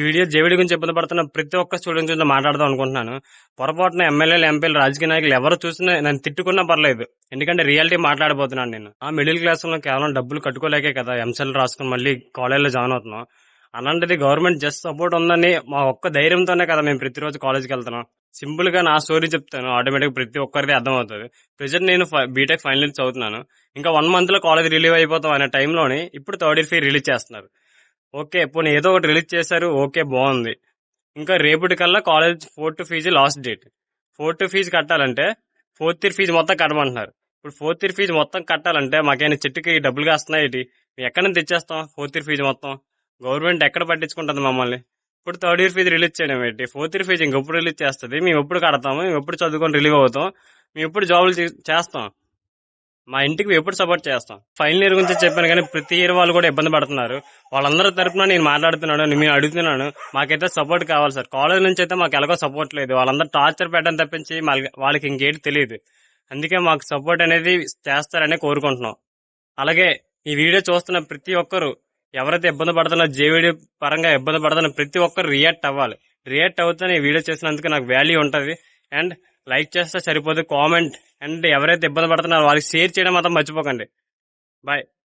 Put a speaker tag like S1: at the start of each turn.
S1: Video JVD గురించి ఇబ్బంది పడుతున్న ప్రతి ఒక్క స్టూడెంట్ గురించి మాట్లాడదాం అనుకుంటున్నాను. పొరపాటున ఎమ్మెల్యేలు, ఎంపీలు, రాజకీయ నాయకులు ఎవరు చూసినా నన్ను తిట్టుకున్నా పర్లేదు. ఎందుకంటే రియాలిటీ మాట్లాడబోతున్నాను నేను. ఆ మిడిల్ క్లాస్ లో కేవలం డబ్బులు కట్టుకోలేకే కదా ఎంసెల్ రాసుకుని మళ్ళీ కాలేజీలో జాయిన్ అవుతున్నాం. అలాంటిది గవర్నమెంట్ జస్ట్ సపోర్ట్ ఉందని మా ఒక్క ధైర్యంతోనే కదా మేము ప్రతిరోజు కాలేజ్కి వెళ్తున్నాం. సింపుల్ గా నా స్టోరీ చెప్తాను, ఆటోమేటిక్ ప్రతి ఒక్కరికి అర్థం అవుతుంది. ప్రెజెంట్ నేను బీటెక్ ఫైనల్ ఇయర్ చదువుతున్నాను. ఇంకా 1 month లో కాలేజ్ రిలీవ్ అయిపోతాం అనే టైంలోని ఇప్పుడు థర్డ్ ఇయర్ ఫీ రిలీజ్ చేస్తున్నారు. ఓకే, పోనీ ఏదో ఒకటి రిలీజ్ చేశారు, ఓకే బాగుంది. ఇంకా రేపటి కల్లా college 4th fees last date. 4th fees కట్టాలంటే 4th ఇయర్ ఫీజు మొత్తం కట్టమంటున్నారు. ఇప్పుడు 4th ఇయర్ ఫీజు మొత్తం కట్టాలంటే మాకైనా చెట్టుకి డబ్బులు కాస్తున్నాయి. ఎక్కడి నుంచి తెచ్చేస్తాం 4th ఇయర్ ఫీజు మొత్తం? గవర్నమెంట్ ఎక్కడ పట్టించుకుంటుంది మమ్మల్ని? ఇప్పుడు థర్డ్ ఇయర్ ఫీజు రిలీజ్ చేయడం ఏంటి? 4th ఇయర్ ఫీజు ఇంకెప్పుడు రిలీజ్ చేస్తుంది? మేము ఎప్పుడు కడతాము? మేము ఎప్పుడు చదువుకొని రిలీవ్ అవుతాం? మేము ఎప్పుడు జాబులు చేస్తాం? మా ఇంటికి ఎప్పుడు సపోర్ట్ చేస్తాం? ఫైనల్ ఇయర్ గురించి చెప్పాను, కానీ ప్రతి ఇయర్ వాళ్ళు కూడా ఇబ్బంది పడుతున్నారు. వాళ్ళందరి తరపున నేను మాట్లాడుతున్నాను, నేను అడుగుతున్నాను. మాకైతే సపోర్ట్ కావాలి సార్. కాలేజ్ నుంచి అయితే మాకు ఎలాగో సపోర్ట్ లేదు. వాళ్ళందరూ టార్చర్ పెట్టడం తప్పించి వాళ్ళకి ఇంకేంటి తెలియదు. అందుకే మాకు సపోర్ట్ అనేది చేస్తారని కోరుకుంటున్నాం. అలాగే ఈ వీడియో చూస్తున్న ప్రతి ఒక్కరు ఎవరైతే ఇబ్బంది పడుతున్నా, జేవీడీ పరంగా ఇబ్బంది పడుతున్న ప్రతి ఒక్కరు రియాక్ట్ అవ్వాలి. రియాక్ట్ అవుతే ఈ వీడియో చేసినందుకు నాకు వాల్యూ ఉంటుంది. అండ్ లైక్ చేస్తే సరిపోదు, కామెంట్ అండ్ ఎవరైతే ఇబ్బంది పడుతున్నారో వాళ్ళకి షేర్ చేయడం మాత్రం మర్చిపోకండి. బాయ్.